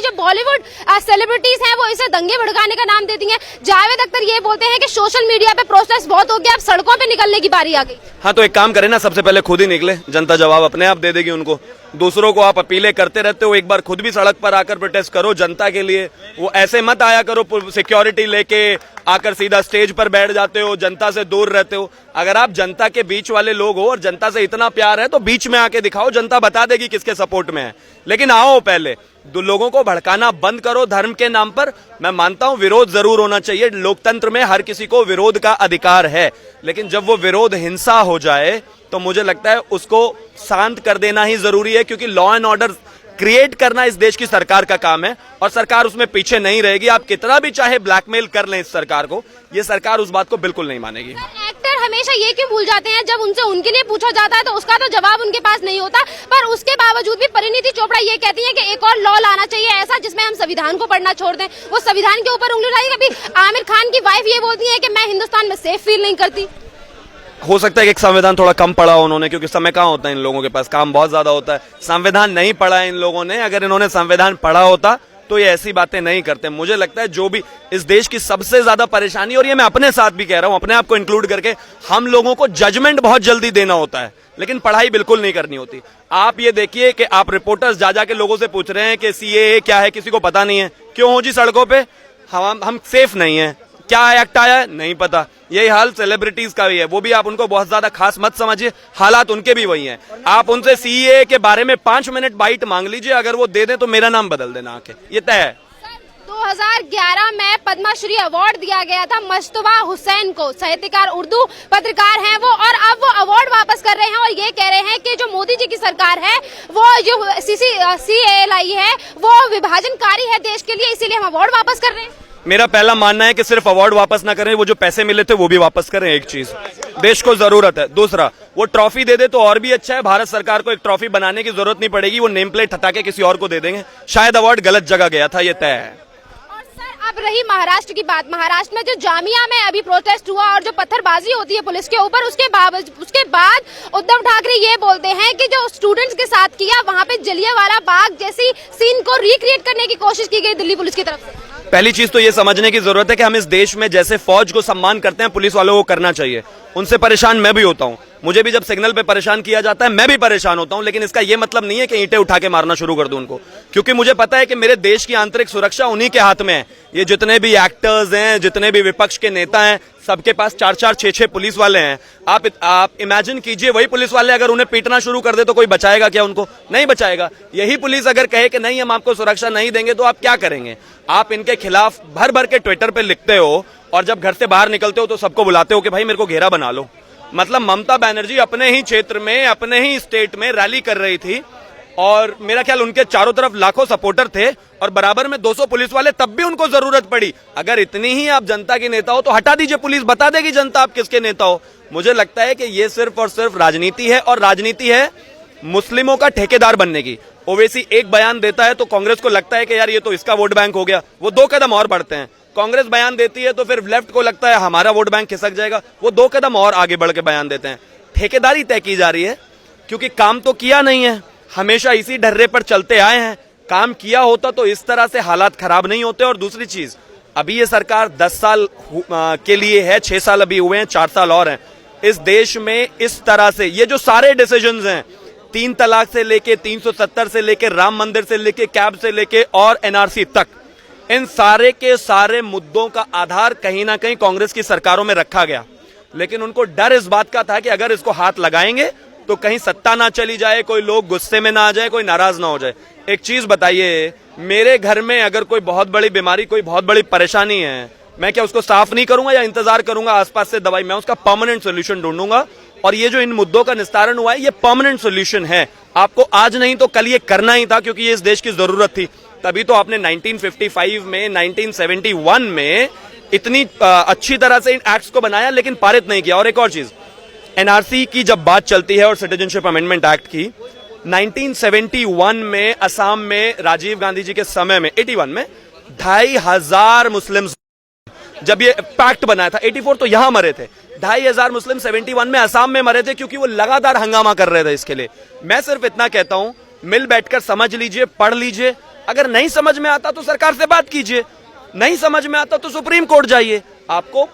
जो बॉलीवुड सेलिब्रिटीज हैं वो इसे दंगे भड़काने का नाम देती हैं। जावेद अख्तर ये बोलते हैं कि सोशल मीडिया पे प्रोटेस्ट बहुत हो गया, अब सड़कों पे निकलने की बारी आ गई। हाँ, तो एक काम करें ना, सबसे पहले खुद ही निकले, जनता जवाब अपने आप दे देगी उनको। दूसरों को आप अपीलें करते रहते हो, एक बार खुद भी सड़क पर आकर प्रोटेस्ट करो जनता के लिए। वो ऐसे मत आया करो सिक्योरिटी लेके आकर सीधा स्टेज पर बैठ जाते हो, जनता से दूर रहते हो। अगर आप जनता के बीच वाले लोग हो और जनता से इतना प्यार है तो बीच में आके दिखाओ, जनता बता देगी किसके सपोर्ट में है। लेकिन आओ पहले लोगों को भड़काना बंद करो धर्म के नाम पर। मैं मानता हूं विरोध जरूर होना चाहिए, लोकतंत्र में हर किसी को विरोध का अधिकार है, लेकिन जब वो विरोध हिंसा हो जाए तो मुझे लगता है उसको शांत कर देना ही जरूरी है, क्योंकि लॉ एंड ऑर्डर क्रिएट करना इस देश की सरकार का काम है और सरकार उसमें पीछे नहीं रहेगी। आप कितना भी चाहे ब्लैकमेल कर लें इस सरकार को, ये सरकार उस बात को बिल्कुल नहीं मानेगी। एक्टर हमेशा ये क्यों भूल जाते हैं, जब उनसे उनके लिए पूछा जाता है तो उसका तो जवाब उनके पास नहीं होता, पर उसके बावजूद भी परिणीति चोपड़ा ये कहती है कि एक और लॉ लाना चाहिए ऐसा जिसमें हम संविधान को पढ़ना छोड़ दें। वो संविधान के ऊपर उंगली उठाई। कभी आमिर खान की वाइफ ये बोलती है कि मैं हिंदुस्तान में सेफ फील नहीं करती। हो सकता है कि एक संविधान थोड़ा कम पढ़ा उन्होंने, क्योंकि समय कहाँ होता है इन लोगों के पास, काम बहुत ज्यादा होता है। संविधान नहीं पढ़ा है इन लोगों ने, अगर इन्होंने संविधान पढ़ा होता तो ये ऐसी बातें नहीं करते। मुझे लगता है जो भी इस देश की सबसे ज्यादा परेशानी, और ये मैं अपने साथ भी कह रहा हूं, अपने आप को इंक्लूड करके, हम लोगों को जजमेंट बहुत जल्दी देना होता है लेकिन पढ़ाई बिल्कुल नहीं करनी होती। आप ये देखिए कि आप रिपोर्टर्स जा के लोगों से पूछ रहे हैं कि सीएए क्या है, किसी को पता नहीं है। क्यों हो जी सड़कों पे? हम सेफ नहीं है। क्या एक्ट आया है? नहीं पता। यही हाल सेलिब्रिटीज का भी है, वो भी आप उनको बहुत ज्यादा खास मत समझिए, हालात उनके भी वही हैं। आप उनसे सीएए के बारे में 5 मिनट बाइट मांग लीजिए, अगर वो दे दें तो मेरा नाम बदल देना आके, ये तय है। 2011 में पद्मश्री अवार्ड दिया गया था मुस्तफा हुसैन को, साहित्यकार, उर्दू पत्रकार हैं वो, और अब वो अवार्ड वापस कर रहे हैं और ये कह रहे हैं कि जो मोदी जी की सरकार है वो जो सीएए लाई है वो विभाजनकारी है देश के लिए, इसीलिए हम अवार्ड वापस कर रहे हैं। मेरा पहला मानना है कि सिर्फ अवार्ड वापस ना करें, वो जो पैसे मिले थे वो भी वापस करें। एक चीज देश को जरूरत है। दूसरा, वो ट्रॉफी दे दे तो और भी अच्छा है। भारत सरकार को एक ट्रॉफी बनाने की जरूरत नहीं पड़ेगी, वो नेम प्लेट हटा के किसी और को दे देंगे। शायद अवार्ड गलत जगह गया था, ये तय है। और सर, अब रही महाराष्ट्र की बात। महाराष्ट्र में जो जामिया में अभी प्रोटेस्ट हुआ और जो पत्थरबाजी होती है पुलिस के ऊपर, उसके बाद उद्धव ठाकरे ये बोलते हैं कि जो स्टूडेंट्स के साथ किया, वहाँ पे जलियांवाला बाग जैसी सीन को रिक्रिएट करने की कोशिश की गई दिल्ली पुलिस की तरफ से। पहली चीज तो ये समझने की जरूरत है कि हम इस देश में जैसे फौज को सम्मान करते हैं, पुलिस वालों को करना चाहिए। उनसे परेशान मैं भी होता हूं, मुझे भी जब सिग्नल पे परेशान किया जाता है मैं भी परेशान होता हूं, लेकिन इसका ये मतलब नहीं है कि ईंटें उठा के मारना शुरू कर दूं उनको, क्योंकि मुझे पता है कि मेरे देश की आंतरिक सुरक्षा उन्हीं के हाथ में है। ये जितने भी एक्टर्स हैं, जितने भी विपक्ष के नेता हैं, सबके पास 4-4, 6-6 पुलिस वाले हैं। आप इमेजिन कीजिए, वही पुलिस वाले अगर उन्हें पीटना शुरू कर दे तो कोई बचाएगा क्या उनको? नहीं बचाएगा। यही पुलिस अगर कहे कि नहीं हम आपको सुरक्षा नहीं देंगे तो आप क्या करेंगे? आप इनके खिलाफ भर भर के ट्विटर पे लिखते हो और जब घर से बाहर निकलते हो तो सबको बुलाते हो कि भाई मेरे को घेरा बना लो। मतलब ममता बनर्जी अपने ही क्षेत्र में, अपने ही स्टेट में रैली कर रही थी और मेरा ख्याल उनके चारों तरफ लाखों सपोर्टर थे और बराबर में 200 पुलिस वाले, तब भी उनको जरूरत पड़ी। अगर इतनी ही आप जनता के नेता हो तो हटा दीजिए पुलिस, बता देगी जनता आप किसके नेता हो। मुझे लगता है कि ये सिर्फ और सिर्फ राजनीति है, और राजनीति है मुस्लिमों का ठेकेदार बनने की। ओवैसी एक बयान देता है तो कांग्रेस को लगता है कि यार ये तो इसका वोट बैंक हो गया, वो 2 कदम और बढ़ते हैं। कांग्रेस बयान देती है तो फिर लेफ्ट को लगता है हमारा वोट बैंक खिसक जाएगा, वो 2 कदम और आगे बढ़ के बयान देते हैं। ठेकेदारी तय की जा रही है, क्योंकि काम तो किया नहीं है, हमेशा इसी ढर्रे पर चलते आए हैं। काम किया होता तो इस तरह से हालात खराब नहीं होते। और दूसरी चीज, अभी ये सरकार 10 साल के लिए है, 6 साल अभी हुए हैं, 4 साल और हैं। इस देश में इस तरह से ये जो सारे डिसीजंस हैं, 3 तलाक से लेके 370 से लेके राम मंदिर से लेके कैब से लेके और एनआरसी तक, इन सारे के सारे मुद्दों का आधार कहीं ना कहीं कांग्रेस की सरकारों में रखा गया। लेकिन उनको डर इस बात का था कि अगर इसको हाथ लगाएंगे तो कहीं सत्ता ना चली जाए, कोई लोग गुस्से में ना आ जाए, कोई नाराज ना हो जाए। एक चीज बताइए, मेरे घर में अगर कोई बहुत बड़ी बीमारी, कोई बहुत बड़ी परेशानी है, मैं क्या उसको साफ नहीं करूंगा या इंतजार करूंगा आसपास से दवाई? मैं उसका परमानेंट सोल्यूशन ढूंढूंगा। और ये जो इन मुद्दों का निस्तारण हुआ है, ये परमानेंट सोल्यूशन है। आपको आज नहीं तो कल ये करना ही था, क्योंकि ये इस देश की जरूरत थी। तभी तो आपने 1955 में, 1971 में इतनी अच्छी तरह से इन एक्ट्स को बनाया, लेकिन पारित नहीं किया। और एक और चीज, एनआरसी की जब बात चलती है और सिटीजनशिप अमेंडमेंट एक्ट की, 1971 में असम में राजीव गांधी जी के समय में, 81 में 2500 मुस्लिम, जब ये पैक्ट बनाया था, 84 तो यहां मरे थे, 2500 मुस्लिम 71 में असम में मरे थे, क्योंकि वो लगातार हंगामा कर रहे थे इसके लिए। मैं सिर्फ इतना कहता हूं, मिल बैठकर समझ लीजिए, पढ़ लीजिए, अगर नहीं समझ में आता तो सरकार से बात कीजिए, नहीं समझ में आता तो सुप्रीम कोर्ट जाइए। आपको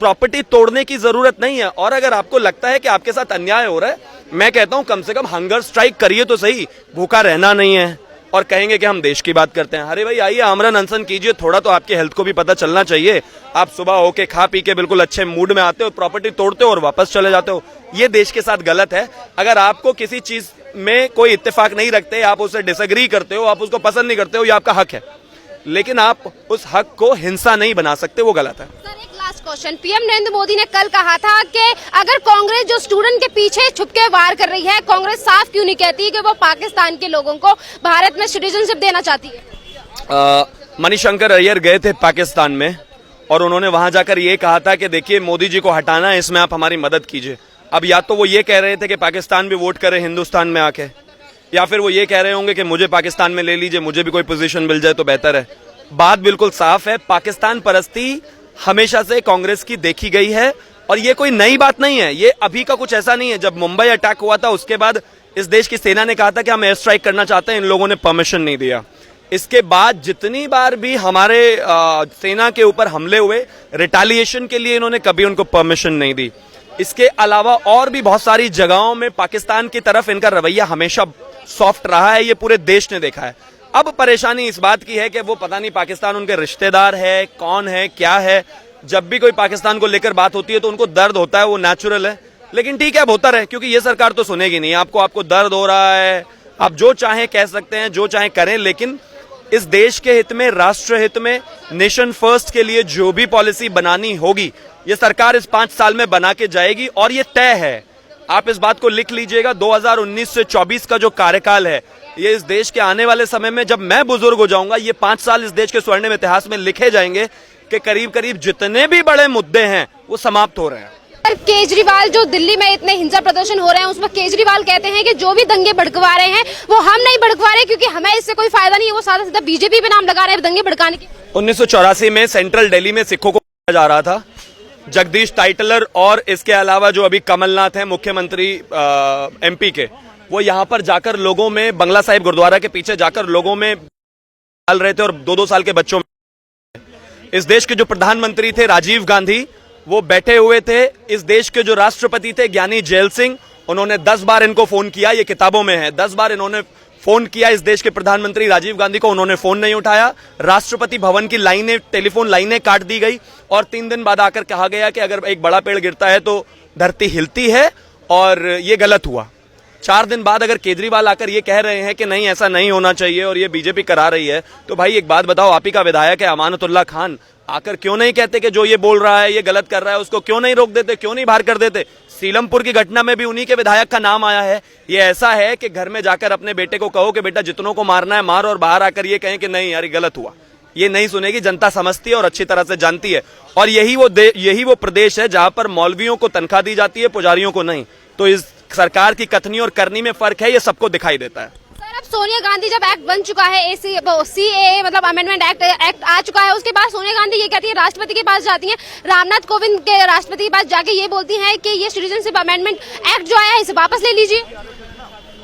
प्रॉपर्टी तोड़ने की जरूरत नहीं है। और अगर आपको लगता है कि आपके साथ अन्याय हो रहा है, मैं कहता हूं कम से कम हंगर स्ट्राइक करिए तो सही, भूखा रहना नहीं है। और कहेंगे कि हम देश की बात करते हैं, अरे भाई आइए आमरण अनशन कीजिए, थोड़ा तो आपके हेल्थ को भी पता चलना चाहिए। आप सुबह होके खा पी के बिल्कुल अच्छे मूड में आते हो, प्रॉपर्टी तोड़ते हो और वापस चले जाते हो, ये देश के साथ गलत है। अगर आपको किसी चीज में कोई इत्तेफाक नहीं रखते, आप उससे डिसएग्री करते हो, आप उसको पसंद नहीं करते हो, ये आपका हक है, लेकिन आप उस हक को हिंसा नहीं बना सकते, वो गलत है। सर एक last question, PM Narendra Modi ने कल कहा था कि अगर कांग्रेस जो स्टूडेंट के पीछे छुपके वार कर रही है, कांग्रेस साफ क्यों नहीं कहती कि वो पाकिस्तान के लोगों को भारत में सिटीजनशिप देना चाहती है? मणिशंकर अय्यर गए थे पाकिस्तान में और उन्होंने वहां जाकर ये कहा था कि देखिए मोदी जी को हटाना है, इसमें आप हमारी मदद कीजिए। अब या तो वो ये कह रहे थे कि पाकिस्तान भी वोट करे हिंदुस्तान में आके, या फिर वो ये कह रहे होंगे कि मुझे पाकिस्तान में ले लीजिए, मुझे भी कोई पोजीशन मिल जाए तो बेहतर है। बात बिल्कुल साफ है, पाकिस्तान परस्ती हमेशा से कांग्रेस की देखी गई है और ये कोई नई बात नहीं है, ये अभी का कुछ ऐसा नहीं है। जब मुंबई अटैक हुआ था उसके बाद इस देश की सेना ने कहा था कि हम एयर स्ट्राइक करना चाहते हैं, इन लोगों ने परमिशन नहीं दिया। इसके बाद जितनी बार भी हमारे सेना के ऊपर हमले हुए, रिटेलिएशन के लिए इन्होंने कभी उनको परमिशन नहीं दी। इसके अलावा और भी बहुत सारी जगहों में पाकिस्तान की तरफ इनका रवैया हमेशा सॉफ्ट रहा है, ये पूरे देश ने देखा है। अब परेशानी इस बात की है कि वो पता नहीं पाकिस्तान उनके रिश्तेदार है, कौन है, क्या है। जब भी कोई पाकिस्तान को लेकर बात होती है तो उनको दर्द होता है, वो नेचुरल है, लेकिन ठीक है, अब होता रहे, क्योंकि ये सरकार तो सुनेगी नहीं। आपको दर्द हो रहा है, आप जो चाहे कह सकते हैं, जो चाहे करें, लेकिन इस देश के हित में, राष्ट्र हित में, नेशन फर्स्ट के लिए जो भी पॉलिसी बनानी होगी, ये सरकार इस 5 साल में बना के जाएगी और ये तय है। आप इस बात को लिख लीजिएगा, 2019 से 24 का जो कार्यकाल है, ये इस देश के आने वाले समय में, जब मैं बुजुर्ग हो जाऊंगा, ये 5 साल इस देश के स्वर्णिम इतिहास में लिखे जाएंगे कि करीब करीब जितने भी बड़े मुद्दे हैं वो समाप्त हो रहे हैं। केजरीवाल जो दिल्ली में इतने हिंसा प्रदर्शन हो रहे हैं, उसमें केजरीवाल कहते हैं कि जो भी दंगे भड़कवा रहे हैं वो हम नहीं भड़कवा रहे, क्योंकि हमें इससे कोई फायदा नहीं है, वो साधा सीधा बीजेपी पे नाम लगा रहे हैं दंगे भड़काने के। 1984 में सेंट्रल दिल्ली में सिखों को मारा जा रहा था। जगदीश टाइटलर और इसके अलावा जो अभी कमलनाथ हैं मुख्यमंत्री एमपी के, वो यहाँ पर जाकर लोगों में, बंगला साहिब गुरुद्वारा के पीछे जाकर लोगों में डाल रहे थे और 2-2 साल के बच्चों में। इस देश के जो प्रधानमंत्री थे राजीव गांधी, वो बैठे हुए थे। इस देश के जो राष्ट्रपति थे ज्ञानी जैल सिंह, उन्होंने 10 बार इनको फोन किया, ये किताबों में है, 10 बार इन्होंने फोन किया इस देश के प्रधानमंत्री राजीव गांधी को, उन्होंने फोन नहीं उठाया। राष्ट्रपति भवन की लाइनें, टेलीफोन लाइनें काट दी गई और 3 दिन बाद आकर कहा गया कि अगर एक बड़ा पेड़ गिरता है तो धरती हिलती है, और ये गलत हुआ। 4 दिन बाद अगर केजरीवाल आकर ये कह रहे हैं कि नहीं ऐसा नहीं होना चाहिए और ये बीजेपी करा रही है, तो भाई एक बात बताओ, आप ही का विधायक है अमानतुल्लाह खान, आकर क्यों नहीं कहते कि जो ये बोल रहा है, ये गलत कर रहा है, उसको क्यों नहीं रोक देते, क्यों नहीं बाहर कर देते? सीलमपुर की घटना में भी उन्हीं के विधायक का नाम आया है। ये ऐसा है कि घर में जाकर अपने बेटे को कहो कि बेटा जितनों को मारना है मार, और बाहर आकर ये कहें कि नहीं यार गलत हुआ, ये नहीं सुनेगी। जनता समझती है और अच्छी तरह से जानती है, और यही वो प्रदेश है जहां पर मौलवियों को तनख्वाह दी जाती है, पुजारियों को नहीं। तो इस सरकार की कथनी और करनी में फर्क है, ये सबको दिखाई देता है। सर अब सोनिया गांधी जब एक्ट बन चुका है, CAA मतलब अमेंडमेंट एक्ट आ चुका है, उसके बाद सोनिया गांधी ये कहती है, राष्ट्रपति के पास जाती हैं, रामनाथ कोविंद के राष्ट्रपति के पास जाके ये बोलती हैं कि ये सिटीजनशिप अमेंडमेंट एक्ट जो आया है इसे वापस ले लीजिए।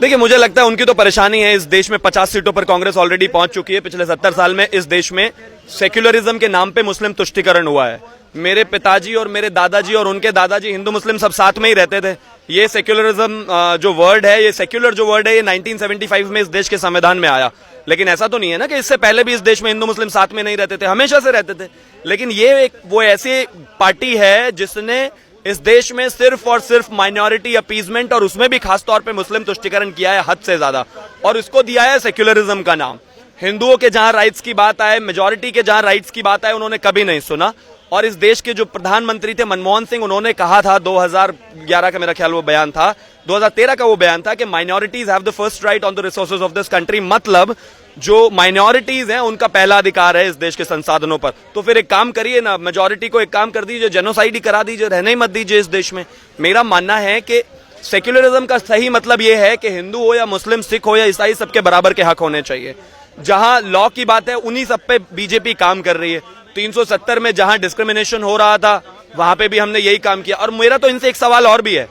देखिए मुझे लगता है उनकी तो परेशानी है। इस देश में 50 सीटों पर कांग्रेस ऑलरेडी पहुंच चुकी है। पिछले 70 साल में इस देश में सेक्युलरिज्म के नाम पे मुस्लिम तुष्टीकरण हुआ है। मेरे पिताजी और मेरे दादाजी और उनके दादाजी हिंदू मुस्लिम सब साथ में ही रहते थे। ये सेक्युलरिज्म जो वर्ड है, ये सेक्युलर जो वर्ड है, ये 1975 में इस देश के संविधान में आया। लेकिन ऐसा तो नहीं है ना कि इससे पहले भी इस देश में हिंदू मुस्लिम साथ में नहीं रहते थे, हमेशा से रहते थे। लेकिन ये वो ऐसी पार्टी है जिसने इस देश में सिर्फ और सिर्फ माइनॉरिटी अपीजमेंट और उसमें भी खासतौर पे मुस्लिम तुष्टीकरण किया है हद से ज्यादा, और इसको दिया है सेक्युलरिज्म का नाम। हिंदुओं के जहां राइट्स की बात आए, मेजॉरिटी के जहां राइट्स की बात आए, उन्होंने कभी नहीं सुना। और इस देश के जो प्रधानमंत्री थे मनमोहन सिंह, उन्होंने कहा था 2011 का मेरा ख्याल वो बयान था, 2013 का वो बयान था कि minorities have the first right on the resources of this country. मतलब जो माइनॉरिटीज हैं उनका पहला अधिकार है इस देश के संसाधनों पर। तो फिर एक काम करिए ना, मेजॉरिटी को एक काम कर दीजिए, जेनोसाइड ही करा दीजिए, रहने ही मत दीजिए इस देश में। मेरा मानना है कि सेक्युलरिज्म का सही मतलब यह है कि हिंदू हो या मुस्लिम, सिख हो या ईसाई, सबके बराबर के हक होने चाहिए। जहां लॉ की बात है उन्हीं सब पे बीजेपी काम कर रही है। 370 में जहां डिस्क्रिमिनेशन हो रहा था वहां पे भी हमने यही काम किया। और मेरा तो इनसे एक सवाल और भी है,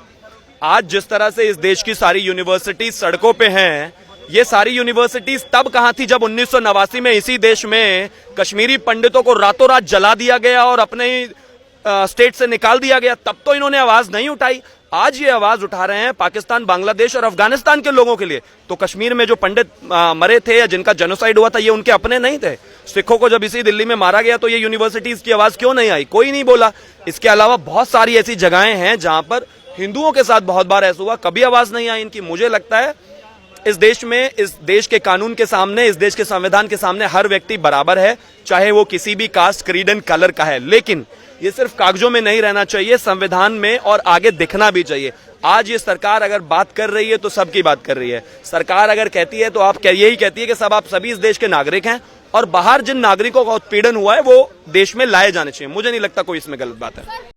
आज जिस तरह से इस देश की सारी यूनिवर्सिटी सड़कों पे हैं, ये सारी यूनिवर्सिटीज तब कहां थी जब 1989 में इसी देश में कश्मीरी पंडितों को रातों रात जला दिया गया और अपने स्टेट से निकाल दिया गया, तब तो इन्होंने आवाज नहीं उठाई। आज ये आवाज उठा रहे हैं पाकिस्तान, बांग्लादेश और अफगानिस्तान के लोगों के लिए। तो कश्मीर में जो पंडित मरे थे या जिनका जेनोसाइड हुआ था, ये उनके अपने नहीं थे। सिखों को जब इसी दिल्ली में मारा गया तो ये यूनिवर्सिटीज की आवाज क्यों नहीं आई? कोई नहीं बोला। इसके अलावा बहुत सारी ऐसी जगहें हैं जहां पर हिंदुओं के साथ बहुत बार ऐसा हुआ, कभी आवाज नहीं आई इनकी। मुझे लगता है इस देश में, इस देश के कानून के सामने, इस देश के संविधान के सामने हर व्यक्ति बराबर है, चाहे वो किसी भी कास्ट, क्रीड एंड कलर का है। लेकिन ये सिर्फ कागजों में नहीं रहना चाहिए, संविधान में और आगे दिखना भी चाहिए। आज ये सरकार अगर बात कर रही है तो सबकी बात कर रही है। सरकार अगर कहती है तो आप यही कहती है कि सब आप सभी इस देश के नागरिक हैं और बाहर जिन नागरिकों का उत्पीड़न हुआ है वो देश में लाए जाने चाहिए। मुझे नहीं लगता कोई इसमें गलत बात है।